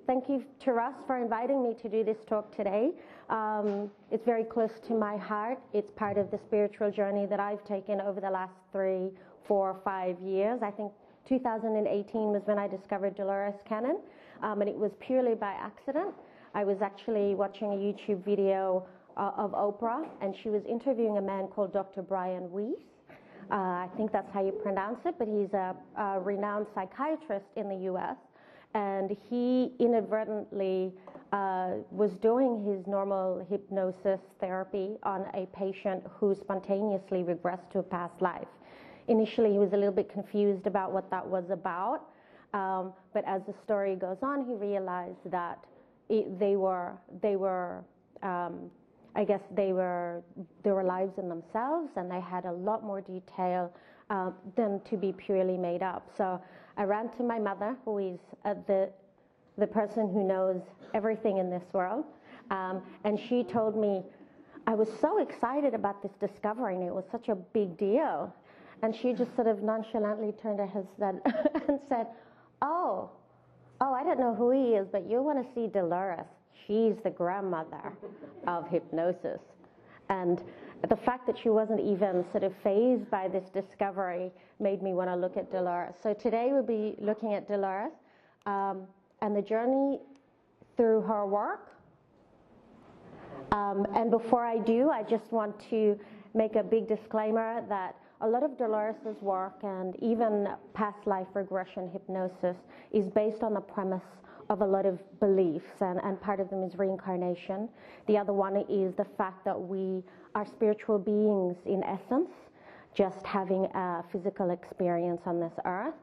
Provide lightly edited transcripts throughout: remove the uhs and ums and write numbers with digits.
Thank you to Russ for inviting me to do this talk today. It's very close to my heart. It's part of the spiritual journey that I've taken over the last 3, 4, 5 years. I think 2018 was when I discovered Dolores Cannon, and it was purely by accident. I was actually watching a YouTube video of Oprah, and she was interviewing a man called Dr. Brian Weiss. I think that's how you pronounce it, but he's a renowned psychiatrist in the U.S., and he inadvertently was doing his normal hypnosis therapy on a patient who spontaneously regressed to a past life. Initially, he was a little bit confused about what that was about, but as the story goes on, he realized that they were lives in themselves, and they had a lot more detail than to be purely made up. So I ran to my mother, who is the person who knows everything in this world, and she told me, I was so excited about this discovery, and it was such a big deal. And she just sort of nonchalantly turned her head and said, oh, I don't know who he is, but you want to see Dolores. She's the grandmother of hypnosis. And the fact that she wasn't even sort of fazed by this discovery made me want to look at Dolores. So today we'll be looking at Dolores and the journey through her work. And before I do, I just want to make a big disclaimer that a lot of Dolores's work and even past life regression hypnosis is based on the premise of a lot of beliefs, and part of them is reincarnation. The other one is the fact that we are spiritual beings in essence, just having a physical experience on this earth.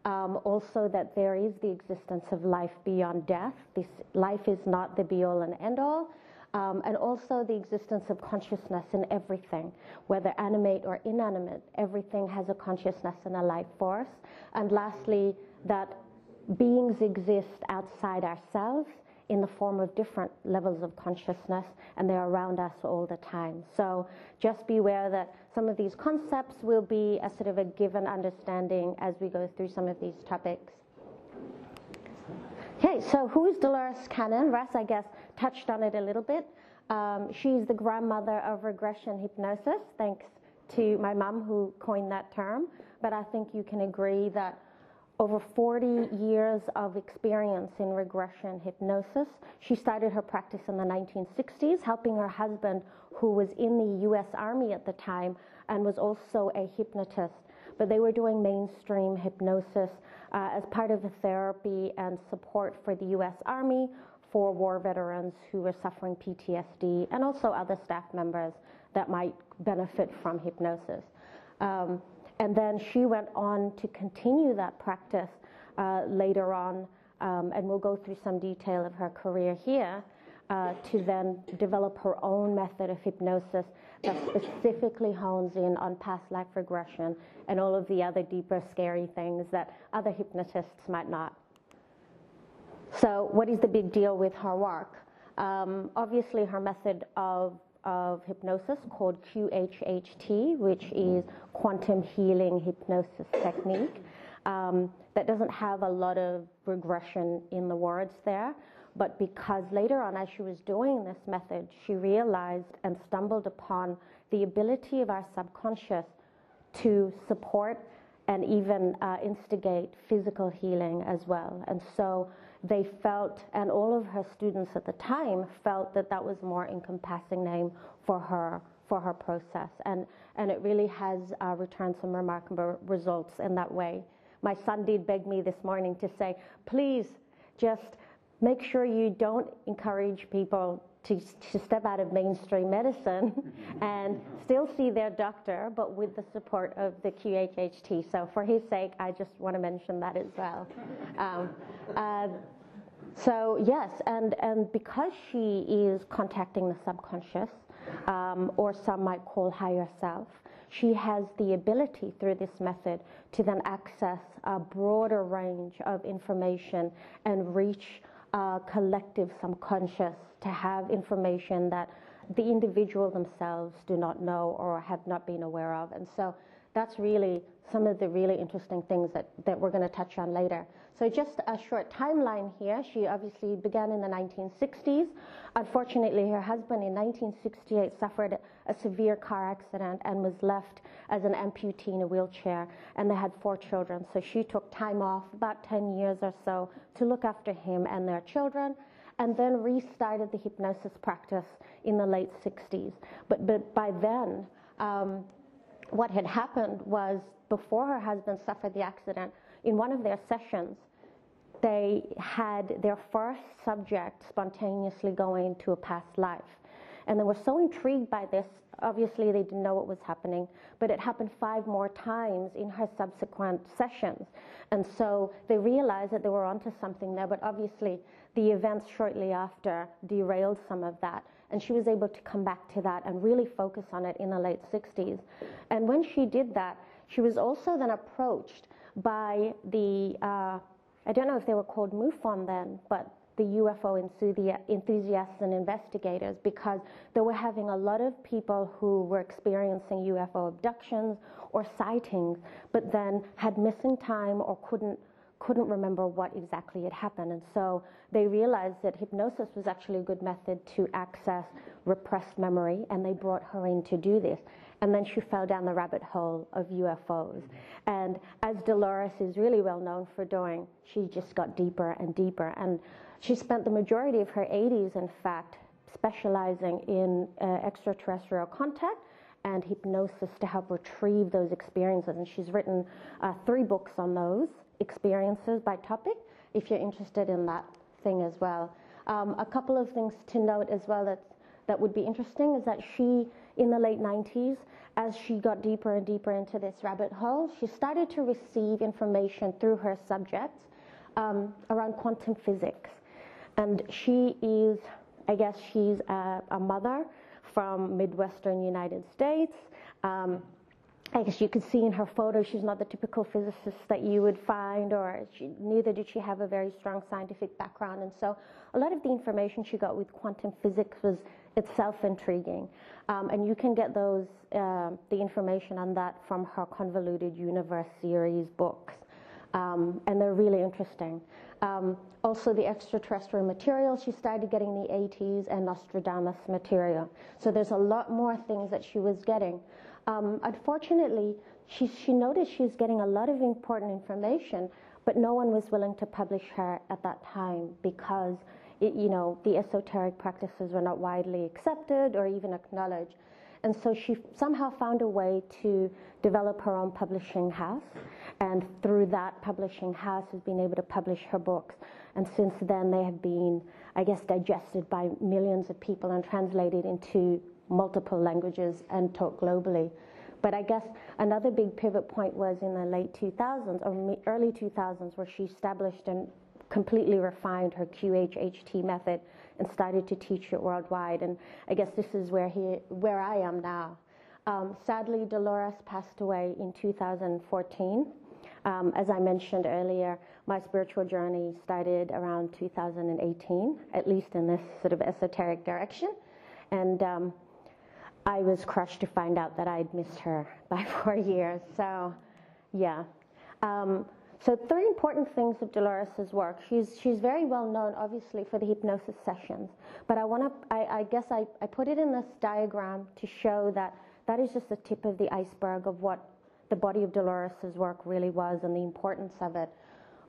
Also that there is the existence of life beyond death. This life is not the be-all and end-all. And also the existence of consciousness in everything, whether animate or inanimate, everything has a consciousness and a life force. And lastly, that beings exist outside ourselves in the form of different levels of consciousness, and they're around us all the time. So just be aware that some of these concepts will be a sort of a given understanding as we go through some of these topics. Okay, so who is Dolores Cannon? Russ, I guess, touched on it a little bit. She's the grandmother of regression hypnosis, thanks to my mom who coined that term. But I think you can agree that over 40 years of experience in regression hypnosis. She started her practice in the 1960s, helping her husband, who was in the U.S. Army at the time and was also a hypnotist. But they were doing mainstream hypnosis as part of the therapy and support for the U.S. Army, for war veterans who were suffering PTSD, and also other staff members that might benefit from hypnosis. And then she went on to continue that practice later on, and we'll go through some detail of her career here, to then develop her own method of hypnosis that specifically hones in on past life regression and all of the other deeper, scary things that other hypnotists might not. So what is the big deal with her work? Obviously, her method of hypnosis called QHHT, which is quantum healing hypnosis technique. That doesn't have a lot of regression in the words there, but because later on as she was doing this method, she realized and stumbled upon the ability of our subconscious to support and even instigate physical healing as well. And so they felt, and all of her students at the time felt, that that was a more encompassing name for her process. And it really has returned some remarkable results in that way. My son did beg me this morning to say, please just make sure you don't encourage people to step out of mainstream medicine and still see their doctor, but with the support of the QHHT. So for his sake, I just want to mention that as well. So yes, and because she is contacting the subconscious, or some might call higher self, she has the ability through this method to then access a broader range of information and reach collective subconscious to have information that the individual themselves do not know or have not been aware of. And so that's really some of the really interesting things that we're going to touch on later. So just a short timeline here. She obviously began in the 1960s. Unfortunately, her husband in 1968 suffered a severe car accident and was left as an amputee in a wheelchair, and they had 4 children. So she took time off, about 10 years or so, to look after him and their children, and then restarted the hypnosis practice in the late 60s. But by then, what had happened was, before her husband suffered the accident, in one of their sessions, they had their first subject spontaneously go into a past life. And they were so intrigued by this. Obviously, they didn't know what was happening, but it happened 5 more times in her subsequent sessions. And so they realized that they were onto something there, but obviously the events shortly after derailed some of that. And she was able to come back to that and really focus on it in the late 60s. And when she did that, she was also then approached by the, I don't know if they were called MUFON then, but the UFO enthusiasts and investigators, because they were having a lot of people who were experiencing UFO abductions or sightings, but then had missing time or couldn't remember what exactly had happened. And so they realized that hypnosis was actually a good method to access repressed memory, and they brought her in to do this. And then she fell down the rabbit hole of UFOs. And as Dolores is really well known for doing, she just got deeper and deeper. And she spent the majority of her 80s, in fact, specializing in extraterrestrial contact and hypnosis to help retrieve those experiences. And she's written 3 books on those experiences by topic, if you're interested in that thing as well. A couple of things to note as well that would be interesting is that she, in the late 90s, as she got deeper and deeper into this rabbit hole, she started to receive information through her subjects around quantum physics. And she is, I guess she's a mother from Midwestern United States. I guess you could see in her photo, she's not the typical physicist that you would find, or neither did she have a very strong scientific background. And so a lot of the information she got with quantum physics was itself intriguing. And you can get those, the information on that from her Convoluted Universe series books. And they're really interesting. Also, the extraterrestrial material she started getting in the 80s, and Nostradamus material. So there's a lot more things that she was getting. Unfortunately, she noticed she was getting a lot of important information, but no one was willing to publish her at that time because the esoteric practices were not widely accepted or even acknowledged. And so she somehow found a way to develop her own publishing house, and through that publishing house has been able to publish her books. And since then they have been, I guess, digested by millions of people and translated into multiple languages and taught globally. But I guess another big pivot point was in the late 2000s or early 2000s, where she established and completely refined her QHHT method and started to teach it worldwide. And I guess this is where I am now. Sadly, Dolores passed away in 2014. As I mentioned earlier, my spiritual journey started around 2018, at least in this sort of esoteric direction. And I was crushed to find out that I'd missed her by 4 years. So, yeah. So 3 important things of Dolores's work. She's very well known, obviously, for the hypnosis sessions. But I guess I put it in this diagram to show that is just the tip of the iceberg of what the body of Dolores's work really was and the importance of it.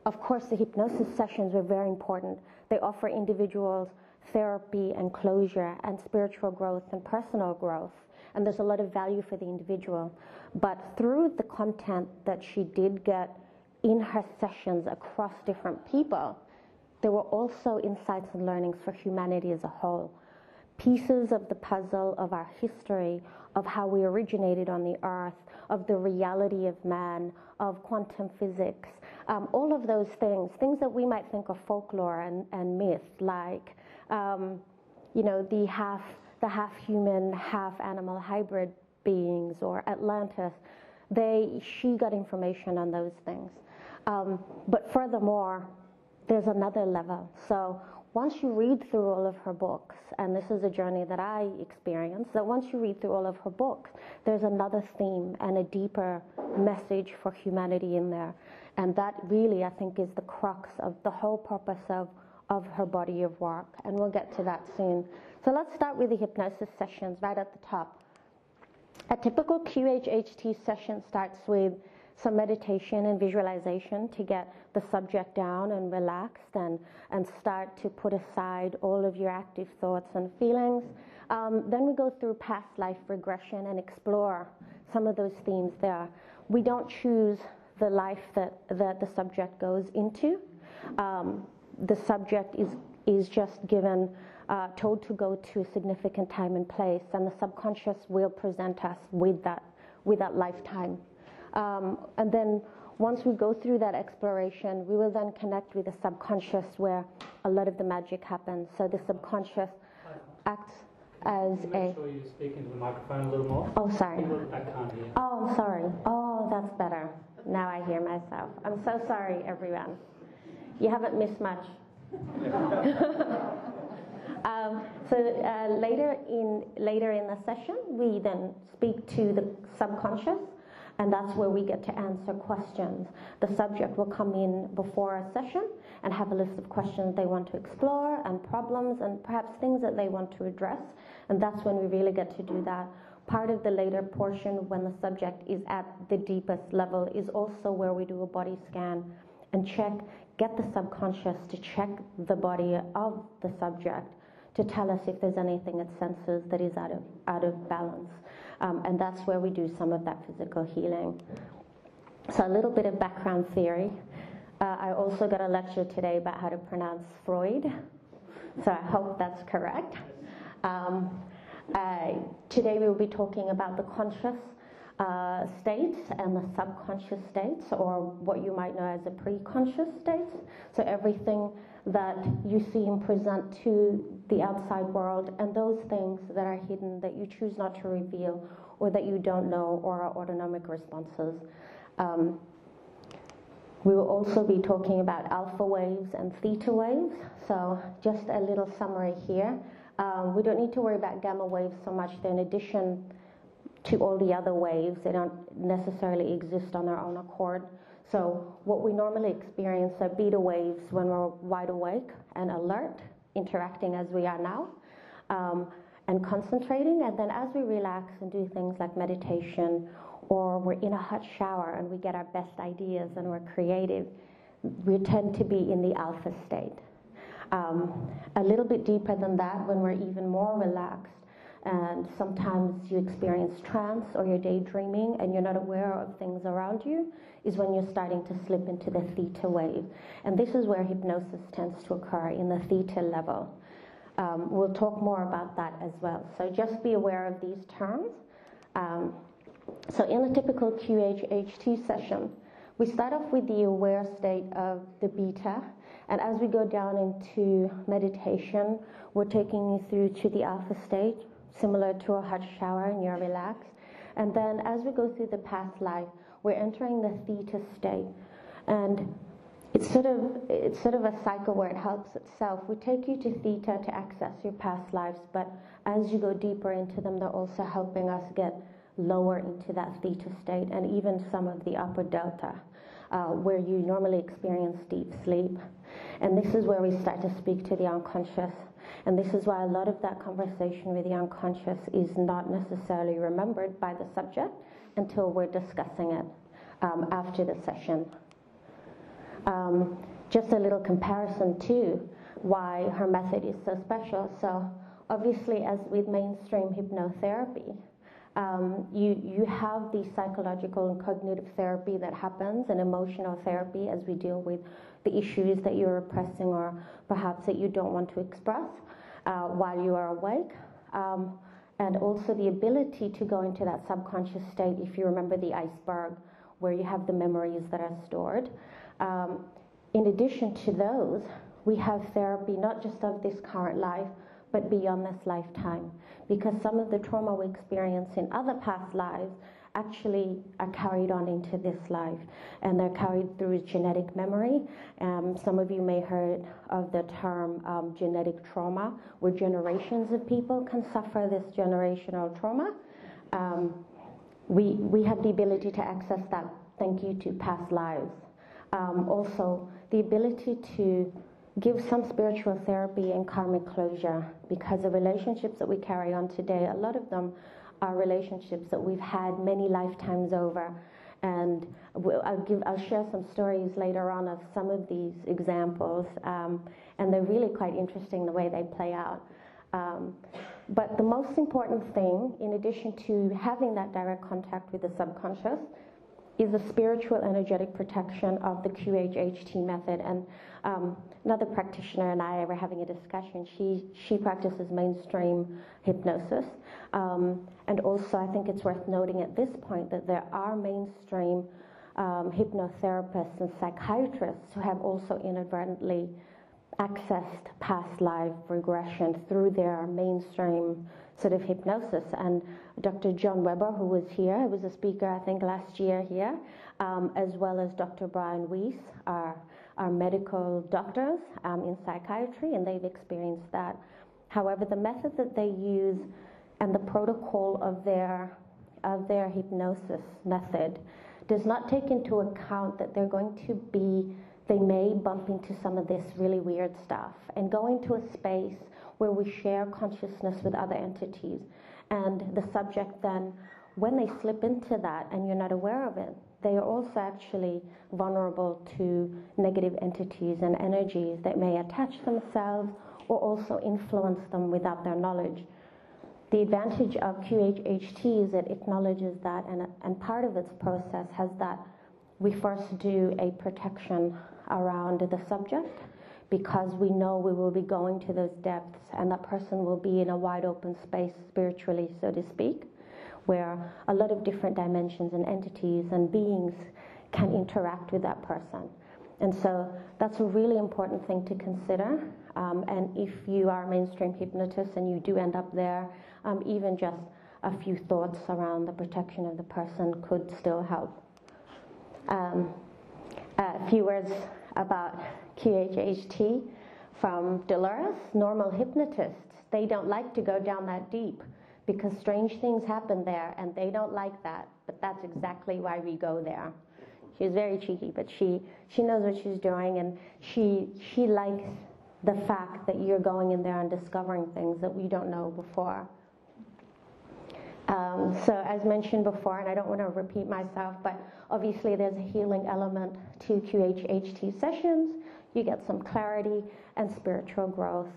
Of course, the hypnosis sessions were very important. They offer individuals therapy and closure and spiritual growth and personal growth. And there's a lot of value for the individual. But through the content that she did get in her sessions across different people, there were also insights and learnings for humanity as a whole. Pieces of the puzzle of our history, of how we originated on the earth, of the reality of man, of quantum physics, all of those things that we might think of folklore and myth, like the half human, half animal hybrid beings, or Atlantis. She got information on those things. But furthermore, there's another level. So once you read through all of her books, and this is a journey that I experienced, that once you read through all of her books, there's another theme and a deeper message for humanity in there. And that really, I think, is the crux of the whole purpose of her body of work. And we'll get to that soon. So let's start with the hypnosis sessions right at the top. A typical QHHT session starts with some meditation and visualization to get the subject down and relaxed and start to put aside all of your active thoughts and feelings. Then we go through past life regression and explore some of those themes there. We don't choose the life that the subject goes into. The subject is just given, told to go to a significant time and place, and the subconscious will present us with that lifetime. And then once we go through that exploration, we will then connect with the subconscious where a lot of the magic happens. So the subconscious acts as Can you make sure you speak into the microphone a little more? Oh, sorry. I can't hear. Oh, I'm sorry. Oh, that's better. Now I hear myself. I'm so sorry, everyone. You haven't missed much. Later in the session, we then speak to the subconscious, and that's where we get to answer questions. The subject will come in before a session and have a list of questions they want to explore and problems and perhaps things that they want to address, and that's when we really get to do that. Part of the later portion, when the subject is at the deepest level, is also where we do a body scan and get the subconscious to check the body of the subject to tell us if there's anything it senses that is out of balance. And that's where we do some of that physical healing. So a little bit of background theory. I also got a lecture today about how to pronounce Freud, so I hope that's correct. Today we will be talking about the conscious states and the subconscious states, or what you might know as the pre-conscious states. So everything that you see and present to the outside world, and those things that are hidden that you choose not to reveal or that you don't know, or are autonomic responses. We will also be talking about alpha waves and theta waves. So just a little summary here. We don't need to worry about gamma waves so much. They're in addition to all the other waves. They don't necessarily exist on their own accord. So what we normally experience are beta waves when we're wide awake and alert, interacting as we are now, and concentrating. And then as we relax and do things like meditation, or we're in a hot shower and we get our best ideas and we're creative, we tend to be in the alpha state. A little bit deeper than that, when we're even more relaxed, and sometimes you experience trance or you're daydreaming and you're not aware of things around you, is when you're starting to slip into the theta wave. And this is where hypnosis tends to occur, in the theta level. We'll talk more about that as well. So just be aware of these terms. So in a typical QHHT session, we start off with the aware state of the beta, and as we go down into meditation, we're taking you through to the alpha state, similar to a hot shower, and you're relaxed. And then as we go through the past life, we're entering the theta state. And it's sort of a cycle where it helps itself. We take you to theta to access your past lives, but as you go deeper into them, they're also helping us get lower into that theta state, and even some of the upper delta, where you normally experience deep sleep. And this is where we start to speak to the unconscious. And this is why a lot of that conversation with the unconscious is not necessarily remembered by the subject until we're discussing it after the session. Just a little comparison too, why her method is so special. So obviously, as with mainstream hypnotherapy, you have the psychological and cognitive therapy that happens, and emotional therapy as we deal with the issues that you're repressing or perhaps that you don't want to express while you are awake. And also the ability to go into that subconscious state, if you remember the iceberg, where you have the memories that are stored. In addition to those, we have therapy not just of this current life, but beyond this lifetime, because some of the trauma we experience in other past lives actually are carried on into this life, and they're carried through genetic memory. Some of you may have heard of the term genetic trauma, where generations of people can suffer this generational trauma. We have the ability to access that thank you to past lives. Also, the ability to give some spiritual therapy and karmic closure, because the relationships that we carry on today, a lot of them are relationships that we've had many lifetimes over. And I'll share some stories later on of some of these examples, and they're really quite interesting the way they play out. But the most important thing, in addition to having that direct contact with the subconscious, is the spiritual energetic protection of the QHHT method. And another practitioner and I were having a discussion. She practices mainstream hypnosis. And also, I think it's worth noting at this point that there are mainstream hypnotherapists and psychiatrists who have also inadvertently accessed past life regression through their mainstream sort of hypnosis. And Dr. John Weber, who was here, who was a speaker, I think, last year here, as well as Dr. Brian Weiss, are medical doctors in psychiatry, and they've experienced that. However, the method that they use and the protocol of their hypnosis method does not take into account that they may bump into some of this really weird stuff and go into a space where we share consciousness with other entities. And the subject then, when they slip into that and you're not aware of it, they are also actually vulnerable to negative entities and energies that may attach themselves or also influence them without their knowledge. The advantage of QHHT is it acknowledges that, and part of its process has that we first do a protection around the subject, because we know we will be going to those depths and that person will be in a wide open space spiritually, so to speak, where a lot of different dimensions and entities and beings can interact with that person. And so that's a really important thing to consider. And if you are a mainstream hypnotist and you do end up there, even just a few thoughts around the protection of the person could still help. A few words about QHHT from Dolores. Normal hypnotists, they don't like to go down that deep because strange things happen there and they don't like that, but that's exactly why we go there. She's very cheeky, but she knows what she's doing, and she likes the fact that you're going in there and discovering things that we don't know before. So as mentioned before, and I don't want to repeat myself, but obviously there's a healing element to QHHT sessions. You get some clarity and spiritual growth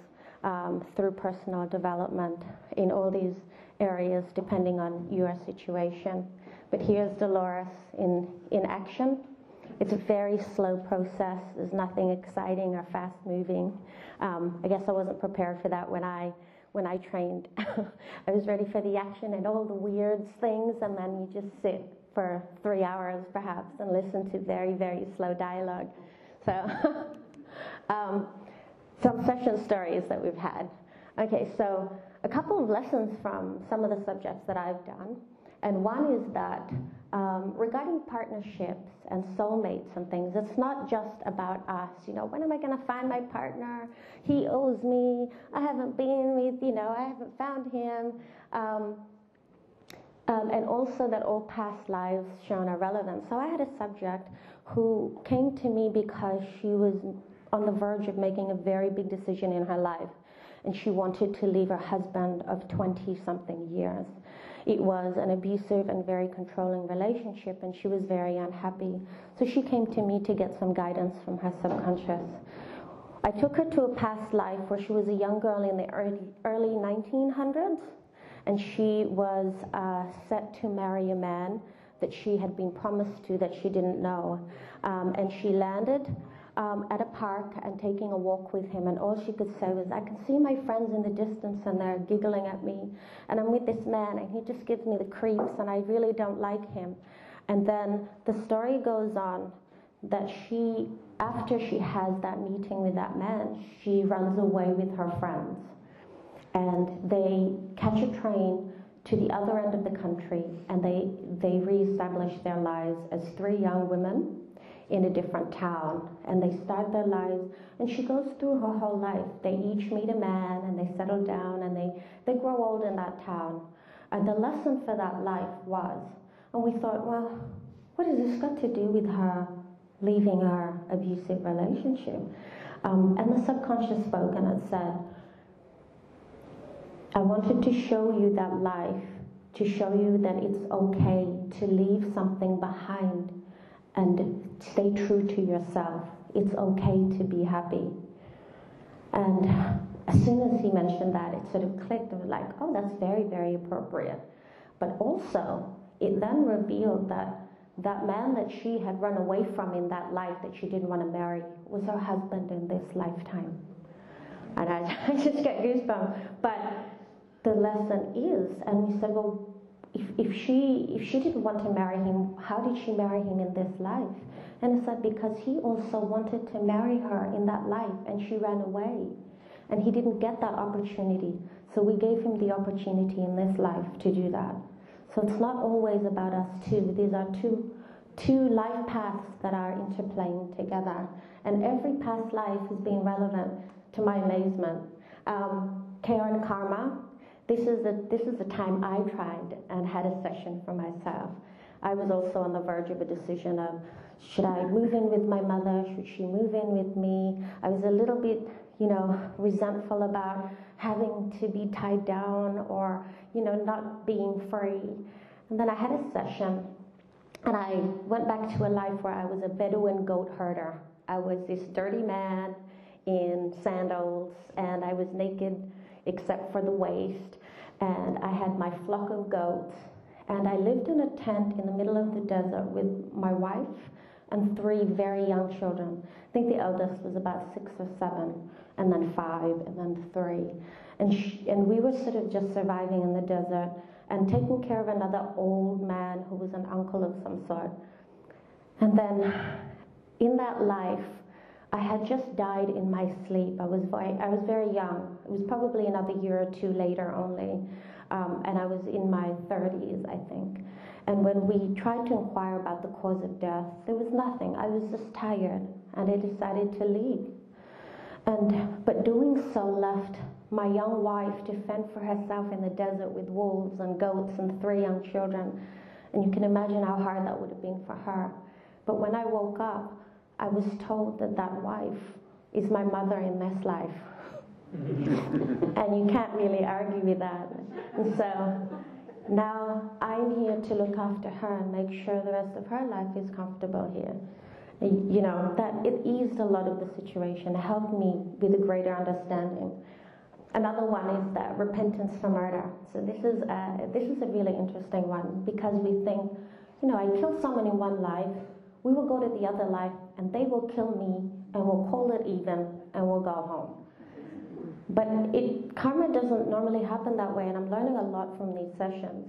through personal development in all these areas depending on your situation. But here's Dolores in action. It's a very slow process. There's nothing exciting or fast-moving. I guess I wasn't prepared for that when I trained. I was ready for the action and all the weird things, and then you just sit for 3 hours perhaps and listen to very, very slow dialogue. So some session stories that we've had. Okay, so a couple of lessons from some of the subjects that I've done. And one is that regarding partnerships and soulmates and things, it's not just about us. You know, when am I going to find my partner? He owes me. I haven't been with, I haven't found him. And also that all past lives shown are relevant. So I had a subject who came to me because she was on the verge of making a very big decision in her life. And she wanted to leave her husband of 20-something years. It was an abusive and very controlling relationship, and she was very unhappy. So she came to me to get some guidance from her subconscious. I took her to a past life where she was a young girl in the early 1900s, and she was set to marry a man that she had been promised to that she didn't know. And she landed at a park and taking a walk with him, and all she could say was, I can see my friends in the distance and they're giggling at me, and I'm with this man and he just gives me the creeps and I really don't like him. And then the story goes on that after she has that meeting with that man, she runs away with her friends, and they catch a train to the other end of the country, and they reestablish their lives as 3 young women in a different town, and they start their lives, and she goes through her whole life. They each meet a man and they settle down and they grow old in that town. And the lesson for that life was, and we thought, well, what has this got to do with her leaving our abusive relationship. And the subconscious spoke and it said, I wanted to show you that life, to show you that it's okay to leave something behind and stay true to yourself. It's okay to be happy. And as soon as he mentioned that, it sort of clicked. It was like, oh, that's very, very appropriate. But also, it then revealed that that man that she had run away from in that life that she didn't want to marry was her husband in this lifetime. And I just get goosebumps. But the lesson is, and we said, well, if she didn't want to marry him, how did she marry him in this life? And it said, because he also wanted to marry her in that life, and she ran away. And he didn't get that opportunity. So we gave him the opportunity in this life to do that. So it's not always about us two. These are two life paths that are interplaying together. And every past life has been relevant, to my amazement. Karen Karma, this is the time I tried and had a session for myself. I was also on the verge of a decision of, should I move in with my mother? Should she move in with me? I was a little bit, resentful about having to be tied down or, not being free. And then I had a session and I went back to a life where I was a Bedouin goat herder. I was this dirty man in sandals and I was naked except for the waist, and I had my flock of goats, and I lived in a tent in the middle of the desert with my wife and 3 very young children. I think the eldest was about 6 or 7, and then 5, and then 3. And we were sort of just surviving in the desert and taking care of another old man who was an uncle of some sort. And then in that life, I had just died in my sleep. I was very young. It was probably another year or 2 later only. And I was in my 30s, I think. And when we tried to inquire about the cause of death, there was nothing. I was just tired, and I decided to leave. But doing so left my young wife to fend for herself in the desert with wolves and goats and 3 young children. And you can imagine how hard that would have been for her. But when I woke up, I was told that that wife is my mother in this life. And you can't really argue with that. And so now I'm here to look after her and make sure the rest of her life is comfortable here. That it eased a lot of the situation, it helped me with a greater understanding. Another one is that repentance for murder. So this is a really interesting one, because we think, I killed someone in one life, we will go to the other life and they will kill me and we'll call it even and we'll go home. But karma doesn't normally happen that way, and I'm learning a lot from these sessions.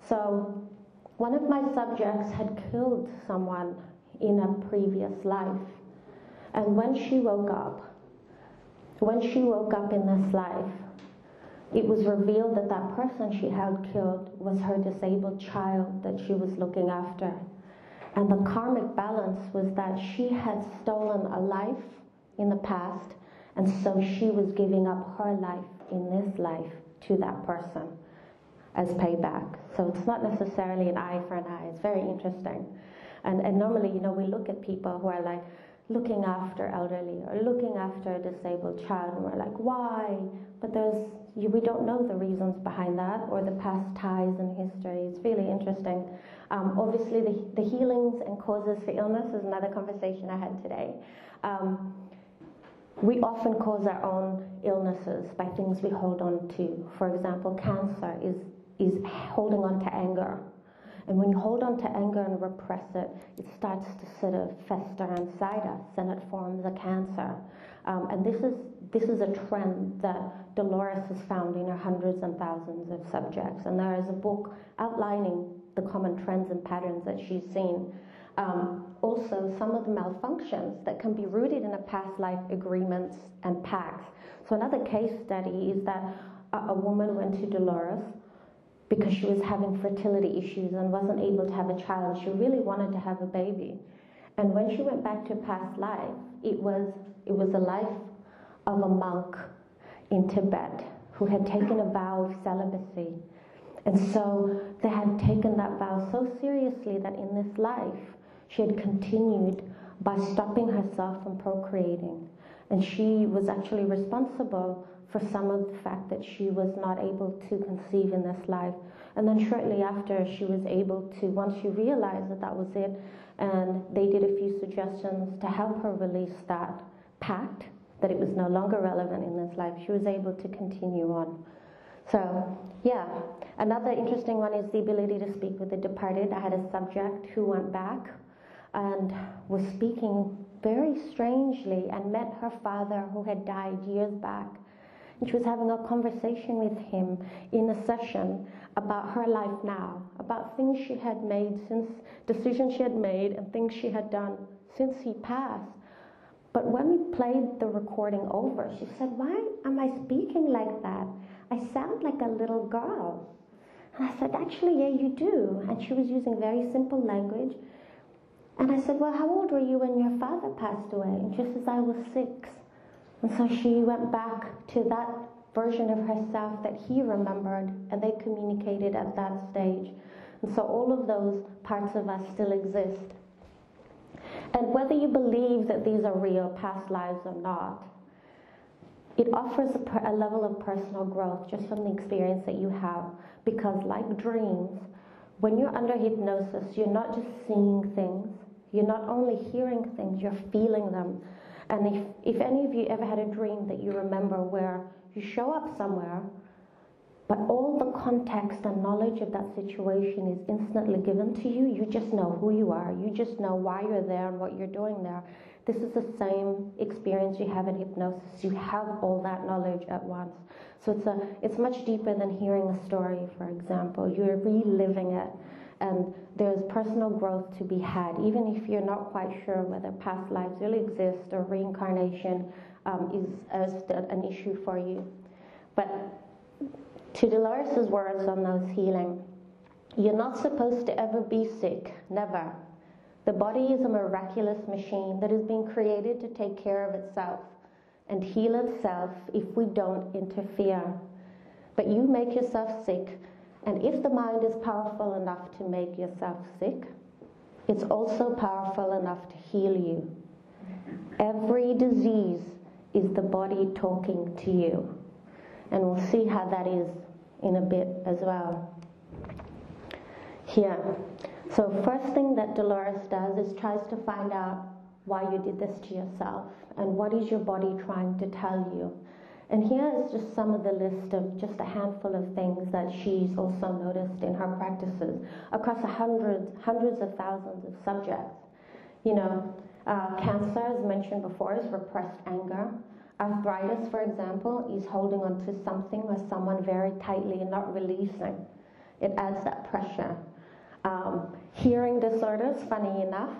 So one of my subjects had killed someone in a previous life. And when she woke up in this life, it was revealed that that person she had killed was her disabled child that she was looking after. And the karmic balance was that she had stolen a life in the past, and so she was giving up her life in this life to that person as payback. So it's not necessarily an eye for an eye. It's very interesting. And normally, we look at people who are like looking after elderly or looking after a disabled child, and we're like, why? But we don't know the reasons behind that or the past ties and history. It's really interesting. Obviously, the healings and causes for illness is another conversation I had today. We often cause our own illnesses by things we hold on to. For example, cancer is holding on to anger. And when you hold on to anger and repress it, it starts to sort of fester inside us, and it forms a cancer. And this is a trend that Dolores has found in her hundreds and thousands of subjects. And there is a book outlining the common trends and patterns that she's seen. Also, some of the malfunctions that can be rooted in a past life agreements and pacts. So another case study is that a woman went to Dolores because she was having fertility issues and wasn't able to have a child. She really wanted to have a baby. And when she went back to a past life, it was a life of a monk in Tibet who had taken a vow of celibacy. And so they had taken that vow so seriously that in this life, she had continued by stopping herself from procreating. And she was actually responsible for some of the fact that she was not able to conceive in this life. And then shortly after, she was able to, once she realized that that was it, and they did a few suggestions to help her release that pact, that it was no longer relevant in this life, she was able to continue on. So, yeah. Another interesting one is the ability to speak with the departed. I had a subject who went back and was speaking very strangely and met her father who had died years back. And she was having a conversation with him in a session about her life now, about things she had made since, decisions she had made and things she had done since he passed. But when we played the recording over, she said, "Why am I speaking like that? I sound like a little girl." And I said, "Actually, yeah, you do." And she was using very simple language. And I said, "Well, how old were you when your father passed away?" And she says, "I was 6. And so she went back to that version of herself that he remembered, and they communicated at that stage. And so all of those parts of us still exist. And whether you believe that these are real past lives or not, it offers a level of personal growth just from the experience that you have. Because like dreams, when you're under hypnosis, you're not just seeing things, you're not only hearing things, you're feeling them. And if any of you ever had a dream that you remember where you show up somewhere, but all the context and knowledge of that situation is instantly given to you, you just know who you are, you just know why you're there and what you're doing there. This is the same experience you have in hypnosis. You have all that knowledge at once. So it's much deeper than hearing a story, for example. You're reliving it. And there's personal growth to be had, even if you're not quite sure whether past lives really exist or reincarnation is an issue for you. But to Dolores' words on those healing, you're not supposed to ever be sick, never. The body is a miraculous machine that has been created to take care of itself and heal itself if we don't interfere. But you make yourself sick. And if the mind is powerful enough to make yourself sick, it's also powerful enough to heal you. Every disease is the body talking to you. And we'll see how that is in a bit as well. Here. So first thing that Dolores does is tries to find out why you did this to yourself and what is your body trying to tell you. And here is just some of the list of just a handful of things that she's also noticed in her practices across hundreds of thousands of subjects. You know, cancer, as mentioned before, is repressed anger. Arthritis, for example, is holding on to something or someone very tightly and not releasing. It adds that pressure. Hearing disorders, funny enough,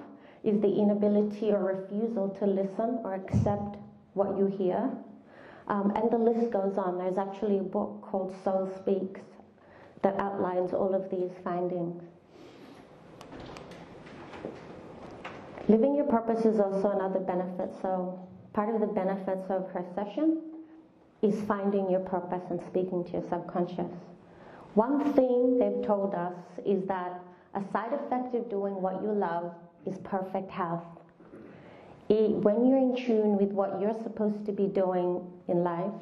is the inability or refusal to listen or accept what you hear. And the list goes on. There's actually a book called Soul Speaks that outlines all of these findings. Living your purpose is also another benefit. So part of the benefits of her session is finding your purpose and speaking to your subconscious. One thing they've told us is that a side effect of doing what you love is perfect health. When you're in tune with what you're supposed to be doing in life,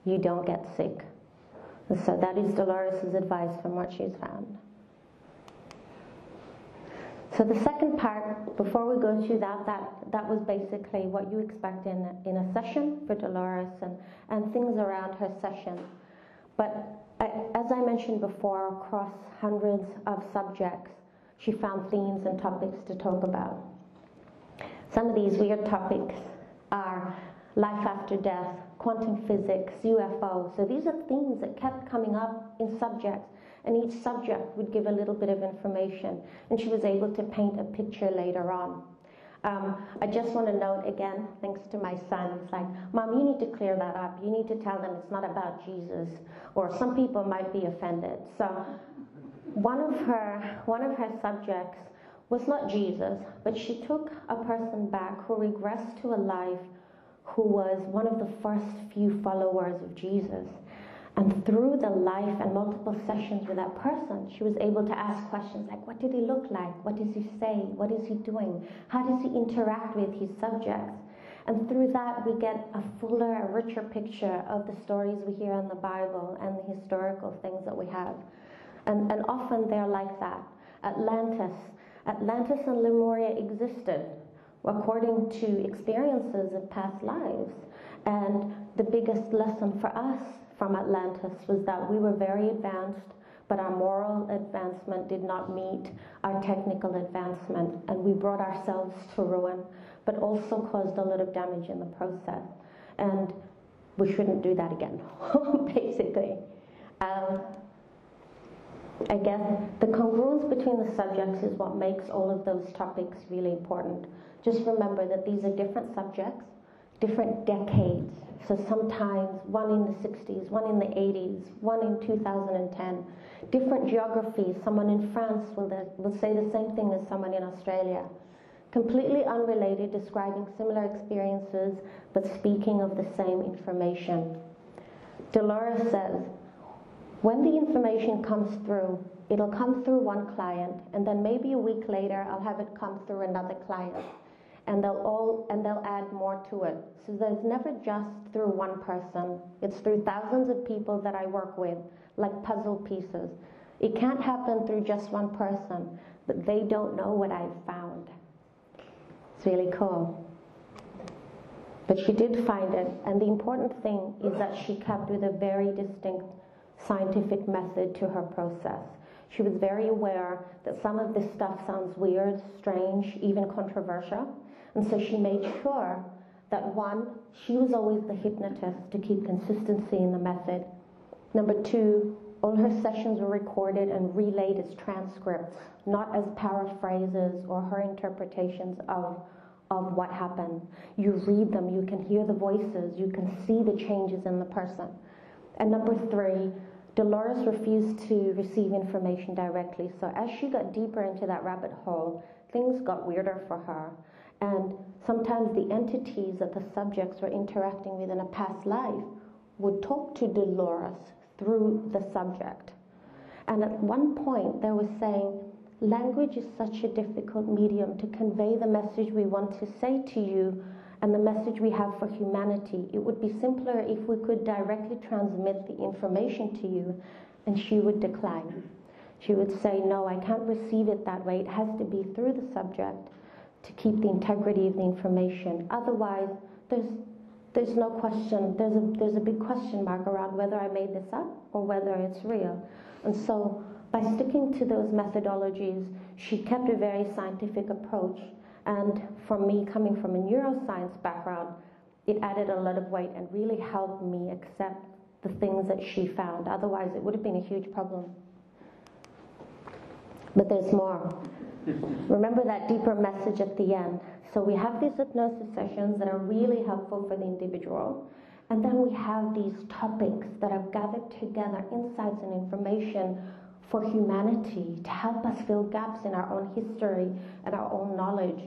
you don't get sick. And so that is Dolores' advice from what she's found. So the second part, before we go through that was basically what you expect in a session for Dolores and things around her session. But as I mentioned before, across hundreds of subjects, she found themes and topics to talk about. Some of these weird topics are life after death, quantum physics, UFO. So these are themes that kept coming up in subjects, and each subject would give a little bit of information, and she was able to paint a picture later on. I just want to note again, thanks to my son, it's like, Mom, you need to clear that up. You need to tell them it's not about Jesus, or some people might be offended. So one of her subjects was not Jesus, but she took a person back who regressed to a life who was one of the first few followers of Jesus. And through the life and multiple sessions with that person, she was able to ask questions like, what did he look like? What does he say? What is he doing? How does he interact with his subjects? And through that, we get a fuller, a richer picture of the stories we hear in the Bible and the historical things that we have. And often they're like that. Atlantis and Lemuria existed according to experiences of past lives. And the biggest lesson for us from Atlantis was that we were very advanced, but our moral advancement did not meet our technical advancement, and we brought ourselves to ruin, but also caused a lot of damage in the process. And we shouldn't do that again, basically. I guess the congruence between the subjects is what makes all of those topics really important. Just remember that these are different subjects, different decades. So sometimes one in the 60s, one in the 80s, one in 2010. Different geographies. Someone in France will say the same thing as someone in Australia. Completely unrelated, describing similar experiences, but speaking of the same information. Dolores says, when the information comes through, it'll come through one client, and then maybe a week later, I'll have it come through another client. And they'll add more to it. So there's never just through one person. It's through thousands of people that I work with, like puzzle pieces. It can't happen through just one person, but they don't know what I've found. It's really cool. But she did find it, and the important thing is that she kept with a very distinct scientific method to her process. She was very aware that some of this stuff sounds weird, strange, even controversial. And so she made sure that one, she was always the hypnotist to keep consistency in the method. Number two, all her sessions were recorded and relayed as transcripts, not as paraphrases or her interpretations of what happened. You read them, you can hear the voices, you can see the changes in the person. And number three, Dolores refused to receive information directly. So as she got deeper into that rabbit hole, things got weirder for her. And sometimes the entities that the subjects were interacting with in a past life would talk to Dolores through the subject. And at one point, they were saying, language is such a difficult medium to convey the message we want to say to you and the message we have for humanity. It would be simpler if we could directly transmit the information to you. And she would decline. She would say, no, I can't receive it that way. It has to be through the subject to keep the integrity of the information. Otherwise, there's no question. There's a big question mark around whether I made this up or whether it's real. And so by sticking to those methodologies, she kept a very scientific approach. And for me, coming from a neuroscience background, it added a lot of weight and really helped me accept the things that she found. Otherwise, it would have been a huge problem. But there's more. Remember that deeper message at the end. So we have these hypnosis sessions that are really helpful for the individual. And then we have these topics that have gathered together insights and information for humanity to help us fill gaps in our own history and our own knowledge.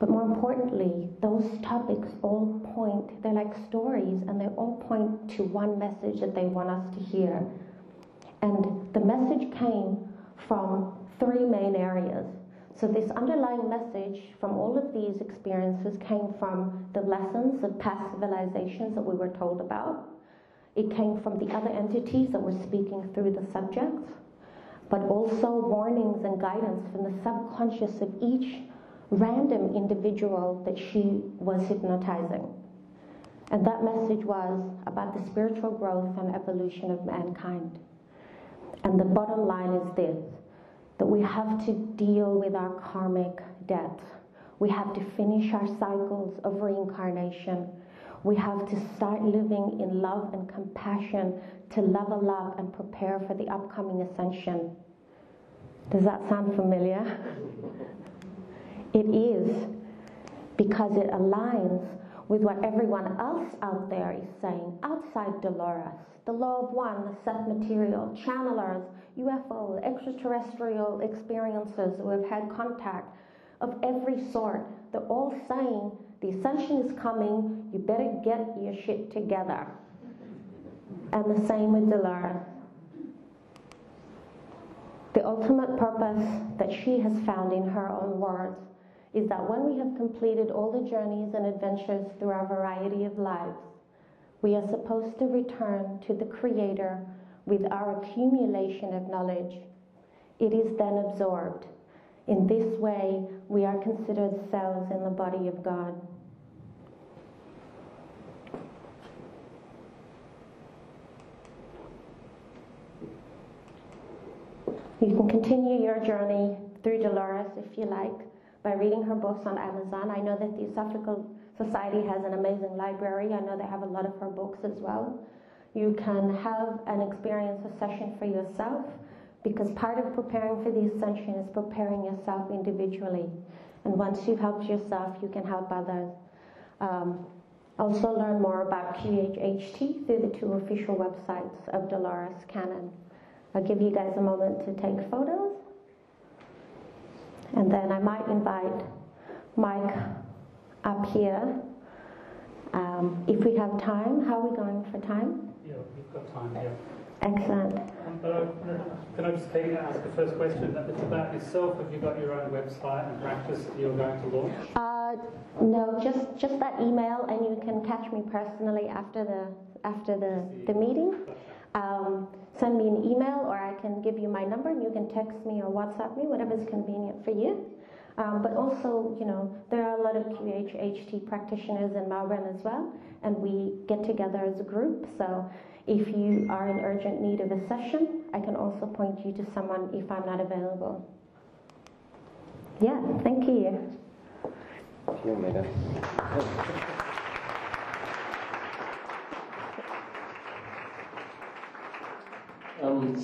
But more importantly, those topics all point, they're like stories, and they all point to one message that they want us to hear. And the message came from three main areas. So this underlying message from all of these experiences came from the lessons of past civilizations that we were told about. It came from the other entities that were speaking through the subjects, but also warnings and guidance from the subconscious of each random individual that she was hypnotizing. And that message was about the spiritual growth and evolution of mankind. And the bottom line is this, that we have to deal with our karmic debts. We have to finish our cycles of reincarnation. We have to start living in love and compassion to level up and prepare for the upcoming ascension. Does that sound familiar? It is, because it aligns with what everyone else out there is saying outside Dolores. The law of one, the set material, channelers, UFO, extraterrestrial experiences who have had contact of every sort. They're all saying the ascension is coming, you better get your shit together. And the same with Dolores. The ultimate purpose that she has found in her own words is that when we have completed all the journeys and adventures through our variety of lives, we are supposed to return to the Creator with our accumulation of knowledge. It is then absorbed. In this way, we are considered cells in the body of God. You can continue your journey through Dolores, if you like, by reading her books on Amazon. I know that the Esophageal Society has an amazing library. I know they have a lot of her books as well. You can have an experience, a session for yourself, because part of preparing for the ascension is preparing yourself individually. And once you've helped yourself, you can help others. Also learn more about QHHT through the 2 official websites of Dolores Cannon. I'll give you guys a moment to take photos. And then I might invite Mike up here. If we have time, how are we going for time? Yeah, we've got time here. Excellent. Can I just ask the first question? It's about yourself. Have you got your own website and practice that you're going to launch? No, just that email, and you can catch me personally after the meeting. Send me an email, or I can give you my number, and you can text me or WhatsApp me, whatever's convenient for you. But also, there are a lot of QHHT practitioners in Melbourne as well, and we get together as a group. So if you are in urgent need of a session, I can also point you to someone if I'm not available. Yeah, thank you.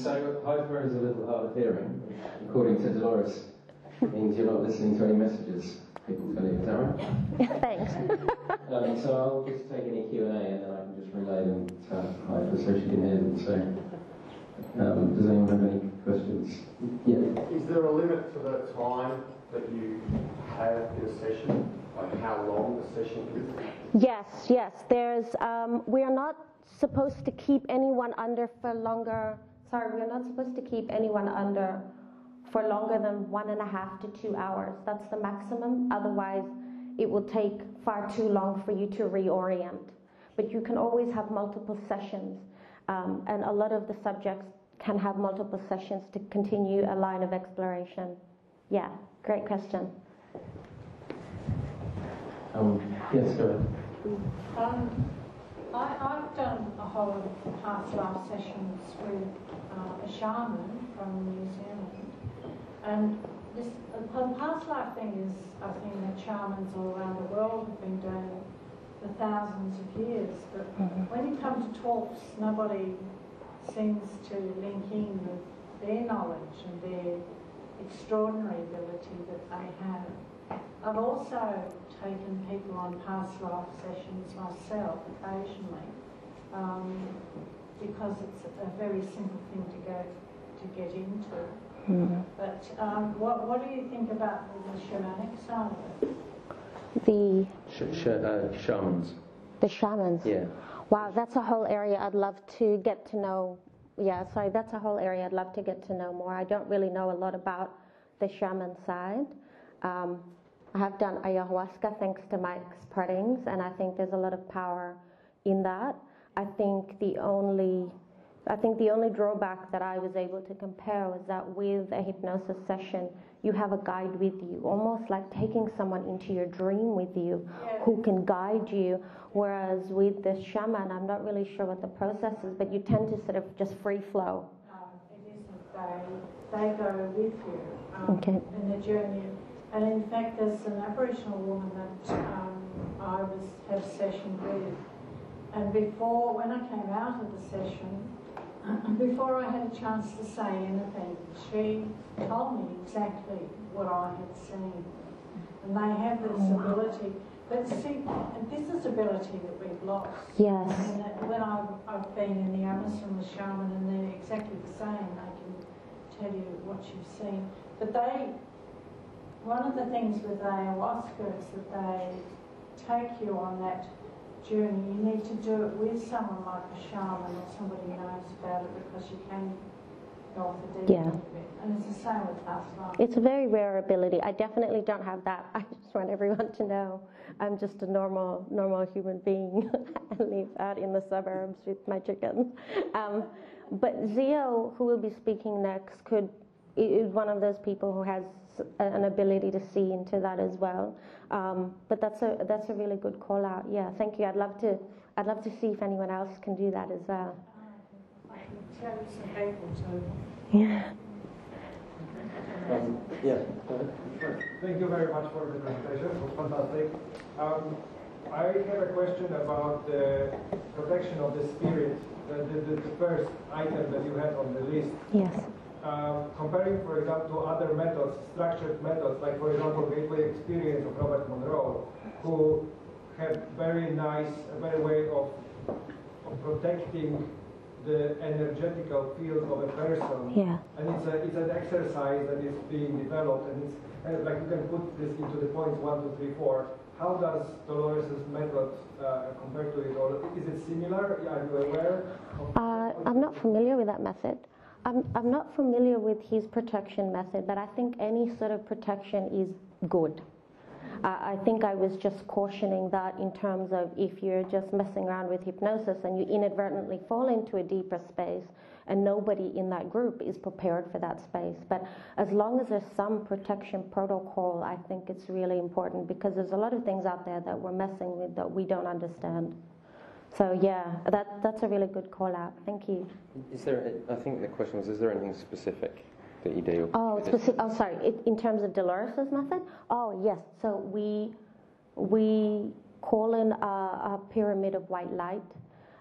So Haifa is a little hard of hearing, according to Dolores. It means you're not listening to any messages people tell you. Is that right? Thanks. So I'll just take any Q&A and then I can just relay them to Haifa so she can hear them. So does anyone have any questions? Yeah. Is there a limit to the time that you have in a session? Like how long the session is? Yes. There's. We are not supposed to keep anyone under for longer. Sorry, we're not supposed to keep anyone under for longer than 1.5 to 2 hours. That's the maximum. Otherwise, it will take far too long for you to reorient. But you can always have multiple sessions, and a lot of the subjects can have multiple sessions to continue a line of exploration. Yeah, great question. Yes, go ahead. I've done a whole of past life sessions with a shaman from New Zealand, and this the past life thing is a thing that shamans all around the world have been doing for thousands of years. But when you come to talks, nobody seems to link in with their knowledge and their extraordinary ability that they have. I've also taken people on past life sessions myself occasionally, because it's a very simple thing to get into. But what do you think about the shamanic side of it? Shamans. The shamans. Yeah. Wow, that's a whole area I'd love to get to know. That's a whole area I'd love to get to know more. I don't really know a lot about the shaman side. I have done ayahuasca thanks to Mike's partings, and I think there's a lot of power in that. I think the only drawback that I was able to compare was that with a hypnosis session, you have a guide with you, almost like taking someone into your dream with you who can guide you. Whereas with this shaman, I'm not really sure what the process is, but you tend to sort of just free flow. It isn't. They go with you in the journey. And in fact, there's an Aboriginal woman that I had a session with. And when I came out of the session, before I had a chance to say anything, she told me exactly what I had seen. And they have this ability. But see, this is ability that we've lost. Yes. And when I've been in the Amazon with shaman, and they're exactly the same. They can tell you what you've seen. But one of the things with ayahuasca is that they take you on that journey, you need to do it with someone like a shaman or somebody who knows about it, because you can go off the deep end a bit. And it's the same with past life. It's a very rare ability. I definitely don't have that. I just want everyone to know I'm just a normal human being. I live out in the suburbs with my chickens. But Zio, who will be speaking next, is one of those people who has an ability to see into that as well. But that's a really good call out. Yeah, thank you. I'd love to see if anyone else can do that as well. I can tell you some people too. Yeah. Yeah. Thank you very much for the presentation. It was fantastic. I have a question about the protection of the spirit, the first item that you had on the list. Yes. Comparing, for example, to other methods, structured methods, like, for example, Gateway Experience of Robert Monroe, who have very way of protecting the energetical field of a person. Yeah. And it's an exercise that is being developed, and it's kind of like you can put this into the points 1, 2, 3, 4. How does Dolores' method compare to it, or is it similar? Are you aware? I'm not familiar with that method. I'm not familiar with his protection method, but I think any sort of protection is good. I think I was just cautioning that in terms of if you're just messing around with hypnosis and you inadvertently fall into a deeper space and nobody in that group is prepared for that space. But as long as there's some protection protocol, I think it's really important, because there's a lot of things out there that we're messing with that we don't understand. So yeah, that's a really good call out. Thank you. I think the question was, is there anything specific that you do? Sorry. In terms of Dolores' method? Oh, yes. So we call in a pyramid of white light,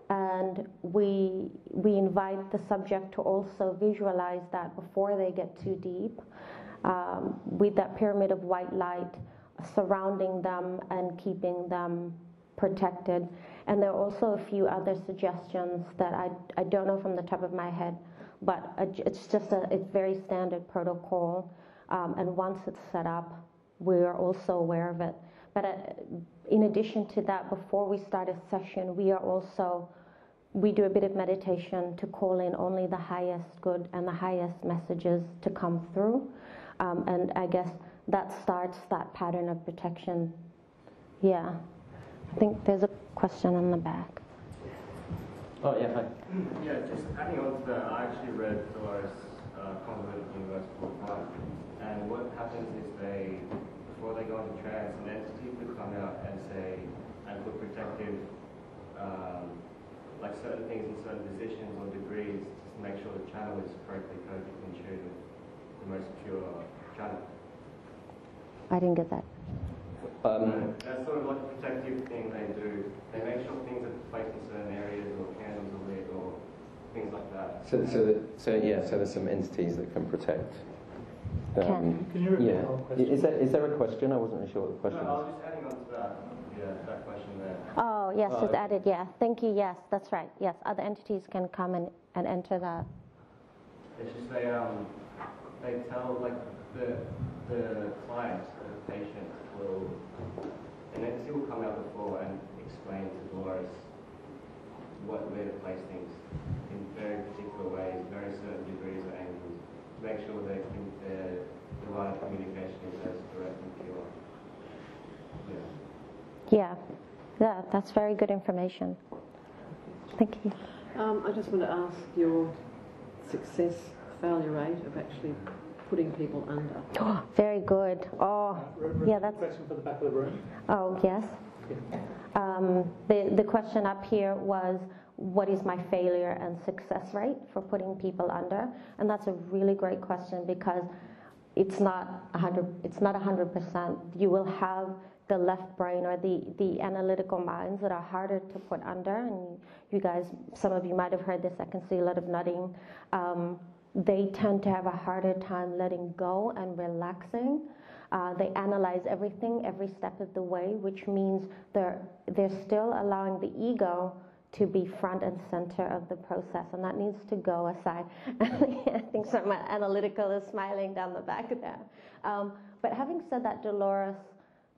and we invite the subject to also visualize that before they get too deep, with that pyramid of white light surrounding them and keeping them protected. And there are also a few other suggestions that I don't know from the top of my head, but it's very standard protocol. And once it's set up, we're also aware of it. But in addition to that, before we start a session, we do a bit of meditation to call in only the highest good and the highest messages to come through. And I guess that starts that pattern of protection. Yeah. I think there's a question in the back. Oh, yeah, hi. Yeah, just adding on to that, I actually read Dolores' Convoluted Universe Book 1, and what happens is before they go into trance, an entity would come out and say, and put protective, like certain things in certain positions or degrees, just to make sure the channel is correctly coded in tune with the most pure channel. I didn't get that. That's sort of like a protective thing they do. They make sure things are placed in certain areas, or candles are lit, or things like that. So there's some entities that can protect. Can you repeat the whole question? Is there a question? I wasn't really sure what the question No, I was. was just adding on to that. Yeah, that question there. Oh, yes, it's added, yeah. Thank you, yes, that's right. Yes, other entities can come and enter that. It's just they tell, like, the client or the patient will, an entity will come out before and explain to Dolores where to place things in very particular ways, very certain degrees or angles, to make sure that the line of communication is as direct and pure. Yeah, that's very good information. Thank you. I just want to ask your failure rate of actually putting people under. Oh, very good. Oh, yeah, that's... Question for the back of the room. Oh, yes. The question up here was, what is my failure and success rate for putting people under? And that's a really great question, because it's not 100%. You will have the left brain or the analytical minds that are harder to put under. And you guys, some of you might have heard this. I can see a lot of nodding. They tend to have a harder time letting go and relaxing. They analyze everything every step of the way, which means they're still allowing the ego to be front and center of the process, and that needs to go aside. I think someone analytical is smiling down the back of there. But having said that, Dolores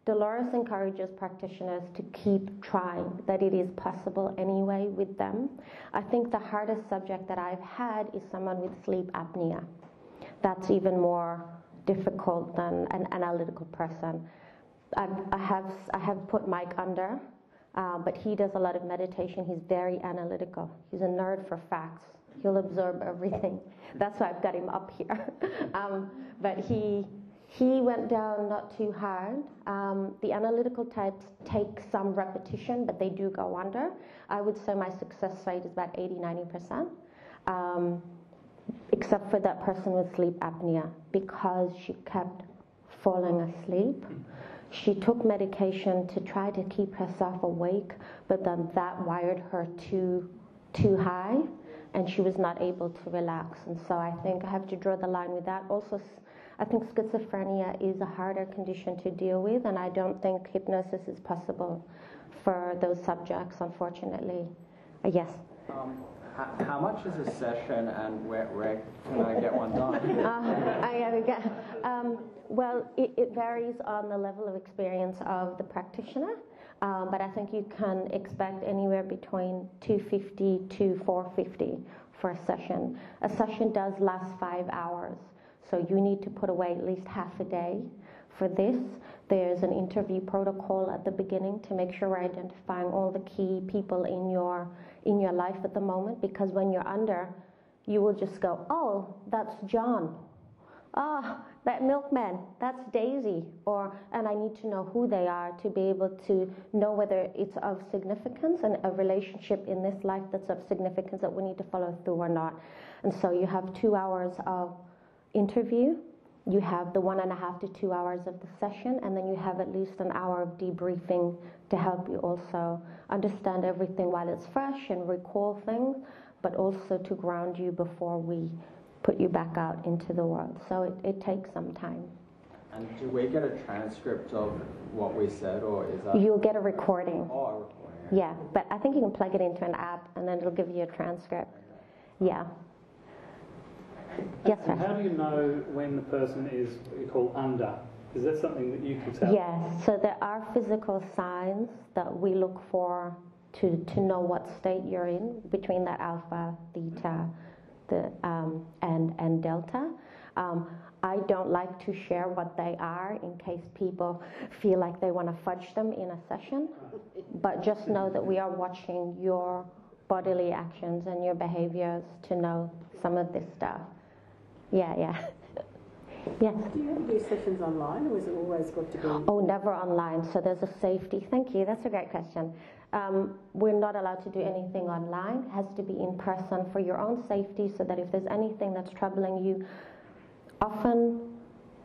Dolores encourages practitioners to keep trying, that it is possible anyway with them. I think the hardest subject that I've had is someone with sleep apnea. That's even more difficult than an analytical person. I have put Mike under, but he does a lot of meditation. He's very analytical. He's a nerd for facts. He'll absorb everything. That's why I've got him up here. But he went down not too hard. The analytical types take some repetition, but they do go under. I would say my success rate is about 80-90%, except for that person with sleep apnea, because she kept falling asleep. She took medication to try to keep herself awake, but then that wired her too high, and she was not able to relax. And so I think I have to draw the line with that. Also, I think schizophrenia is a harder condition to deal with, and I don't think hypnosis is possible for those subjects, unfortunately. Yes? How much is a session, and where can I get one done? Well, it varies on the level of experience of the practitioner, but I think you can expect anywhere between $250 to $450 for a session. A session does last 5 hours, so you need to put away at least half a day for this. There's an interview protocol at the beginning to make sure we're identifying all the key people in your life at the moment, because when you're under, you will just go, oh, that's John. Ah, that milkman, that's Daisy. And I need to know who they are to be able to know whether it's of significance and a relationship in this life that's of significance that we need to follow through or not. And so you have 2 hours of interview, you have the 1.5 to 2 hours of the session, and then you have at least an hour of debriefing to help you also understand everything while it's fresh and recall things, but also to ground you before we put you back out into the world. So it takes some time. And do we get a transcript of what we said, or is that... You'll get a recording. Oh, a recording. Yeah, but I think you can plug it into an app, and then it'll give you a transcript. Yeah. Yes, sir. And how do you know when the person is what you call under? Is that something that you can tell? Yes, so there are physical signs that we look for to know what state you're in, between that alpha, theta, and delta. I don't like to share what they are in case people feel like they want to fudge them in a session, but just know that we are watching your bodily actions and your behaviors to know some of this stuff. Yeah. Yes? Do you ever do sessions online, or is it always got to be... Oh, never online. So there's a safety. Thank you. That's a great question. We're not allowed to do anything online. It has to be in person for your own safety, so that if there's anything that's troubling you, often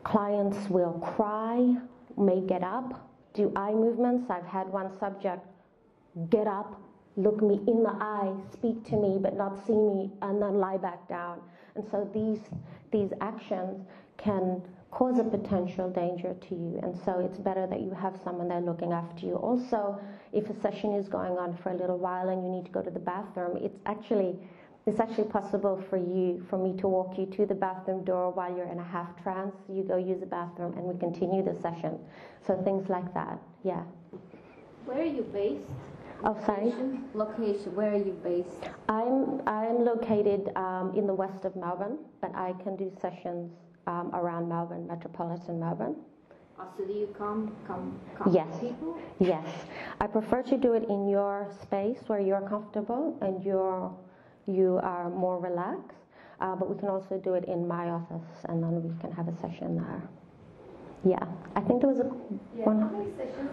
clients will cry, may get up, do eye movements. I've had one subject get up, look me in the eye, speak to me, but not see me, and then lie back down. And so these actions can cause a potential danger to you, and so it's better that you have someone there looking after you. Also, if a session is going on for a little while and you need to go to the bathroom, it's actually possible for me to walk you to the bathroom door while you're in a half trance. You go use the bathroom and we continue the session. So things like that, yeah. Where are you based? Oh, sorry? Location, where are you based? I'm located in the west of Melbourne, but I can do sessions around Melbourne, metropolitan Melbourne. So do you come Yes. to people? Yes. I prefer to do it in your space where you're comfortable and you are more relaxed, but we can also do it in my office, and then we can have a session there. Yeah. I think there was one. How many sessions,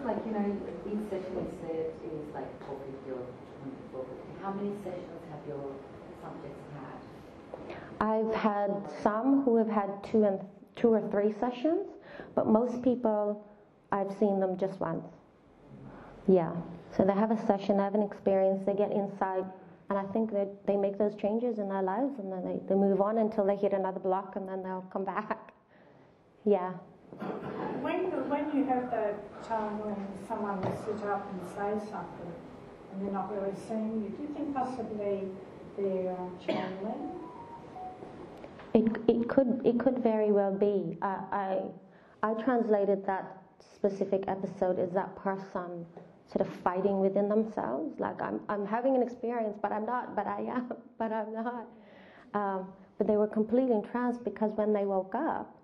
each session you said is like 450 or 450. How many sessions have your subjects had? I've had some who have had two or three sessions, but most people, I've seen them just once. Yeah. So they have a session, they have an experience, they get inside, and I think that they make those changes in their lives, and then they move on until they hit another block, and then they'll come back. Yeah. When you have that time when someone will sit up and say something and they're not really seeing you, do you think possibly they're channeling? It could very well be. I translated that specific episode is that person sort of fighting within themselves, like I'm having an experience, but I'm not, but I am, but I'm not. But they were completely entranced because when they woke up,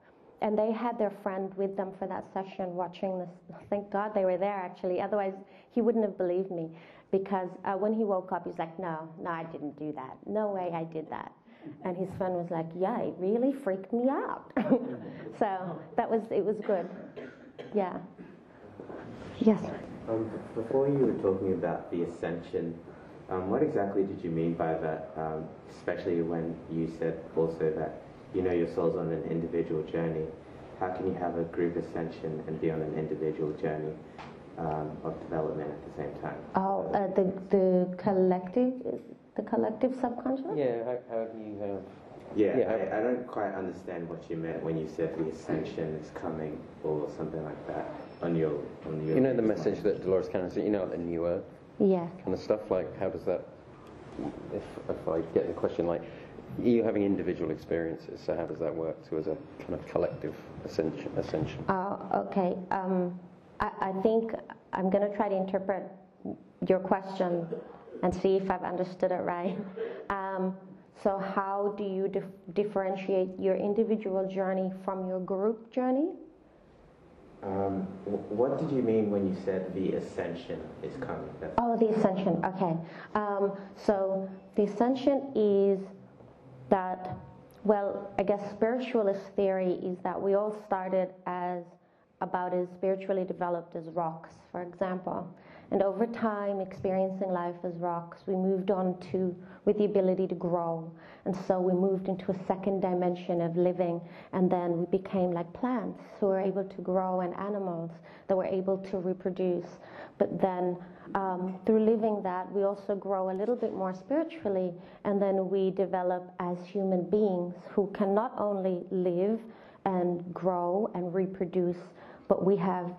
and they had their friend with them for that session watching this. Thank God they were there, actually. Otherwise, he wouldn't have believed me. Because when he woke up, he's like, no, I didn't do that. No way I did that. And his friend was like, yeah, it really freaked me out. So it was good. Yeah. Yes. Before you were talking about the ascension, what exactly did you mean by that, especially when you said also that your soul's on an individual journey? How can you have a group ascension and be on an individual journey of development at the same time? Oh, the collective subconscious? Yeah, how do you have... Yeah, I don't quite understand what you meant when you said the ascension is coming or something like that on your the message that Dolores Cannon said, the new earth? Yeah. Kind of stuff, like how does that, if I get the question, like, you're having individual experiences, so how does that work as a kind of collective ascension? Okay. I think I'm going to try to interpret your question and see if I've understood it right. So how do you differentiate your individual journey from your group journey? What did you mean when you said the ascension is coming? The ascension. Okay. So the ascension is that, I guess spiritualist theory is that we all started as about as spiritually developed as rocks, for example. And over time, experiencing life as rocks, we moved on with the ability to grow. And so we moved into a second dimension of living, and then we became like plants who were able to grow, and animals that were able to reproduce. But then through living that, we also grow a little bit more spiritually, and then we develop as human beings who can not only live and grow and reproduce, but we have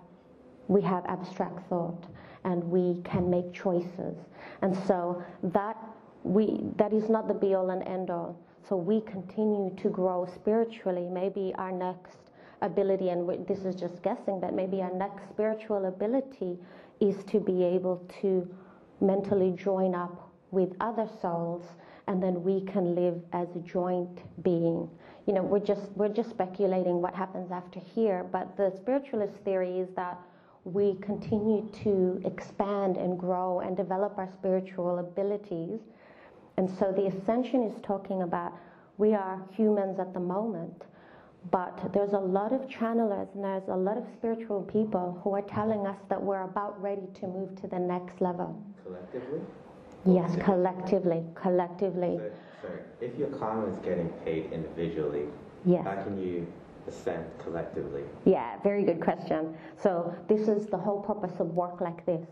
abstract thought, and we can make choices. And so that is not the be-all and end-all. So we continue to grow spiritually. Maybe our next ability, and this is just guessing, but maybe our next spiritual ability is to be able to mentally join up with other souls, and then we can live as a joint being. We're just speculating what happens after here, but the spiritualist theory is that we continue to expand and grow and develop our spiritual abilities. And so the ascension is talking about, we are humans at the moment, but there's a lot of channelers and there's a lot of spiritual people who are telling us that we're about ready to move to the next level. Collectively? Yes, collectively. So if your karma is getting paid individually, yes, how can you ascend collectively? Yeah, very good question. So this is the whole purpose of work like this.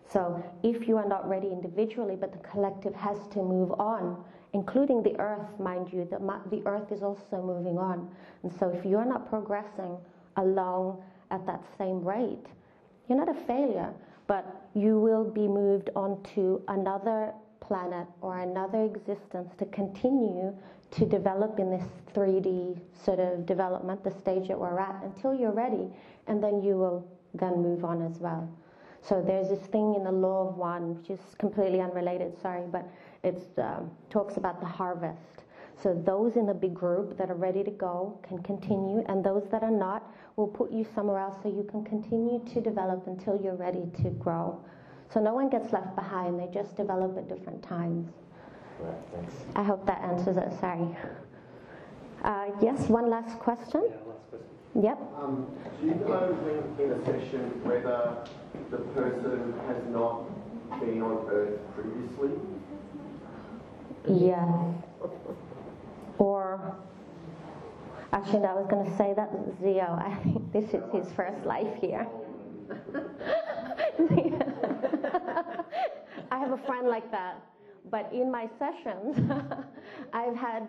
So if you are not ready individually, but the collective has to move on, including the earth, mind you, the earth is also moving on. And so if you're not progressing along at that same rate, you're not a failure, but you will be moved on to another planet or another existence to continue to develop in this 3D sort of development, the stage that we're at, until you're ready, and then you will then move on as well. So there's this thing in the law of one, which is completely unrelated, sorry, but it talks about the harvest. So those in the big group that are ready to go can continue, and those that are not will put you somewhere else so you can continue to develop until you're ready to grow. So no one gets left behind, they just develop at different times. Right, thanks. I hope that answers it, sorry. Yes, one last question? Yeah, last question. Yep. Do you know when in a session whether the person has not been on Earth previously? Yeah. Or, actually, I was going to say that Zio, I think this is his first life here. I have a friend like that. But in my sessions, I've had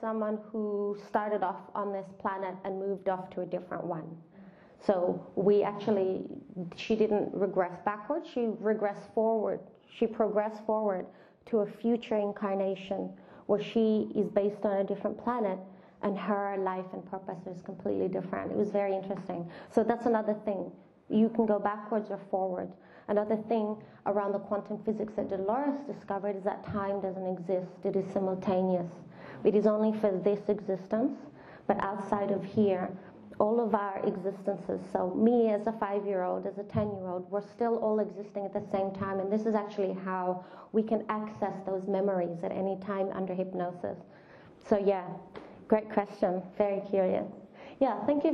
someone who started off on this planet and moved off to a different one. So she didn't regress backwards, she regressed forward. She progressed forward to a future incarnation where she is based on a different planet, and her life and purpose is completely different. It was very interesting. So that's another thing. You can go backwards or forward. Another thing around the quantum physics that Dolores discovered is that time doesn't exist. It is simultaneous. It is only for this existence, but outside of here, all of our existences, so me as a 5-year-old, as a 10-year-old, we're still all existing at the same time, and this is actually how we can access those memories at any time under hypnosis. So yeah, great question, very curious. Yeah, thank you.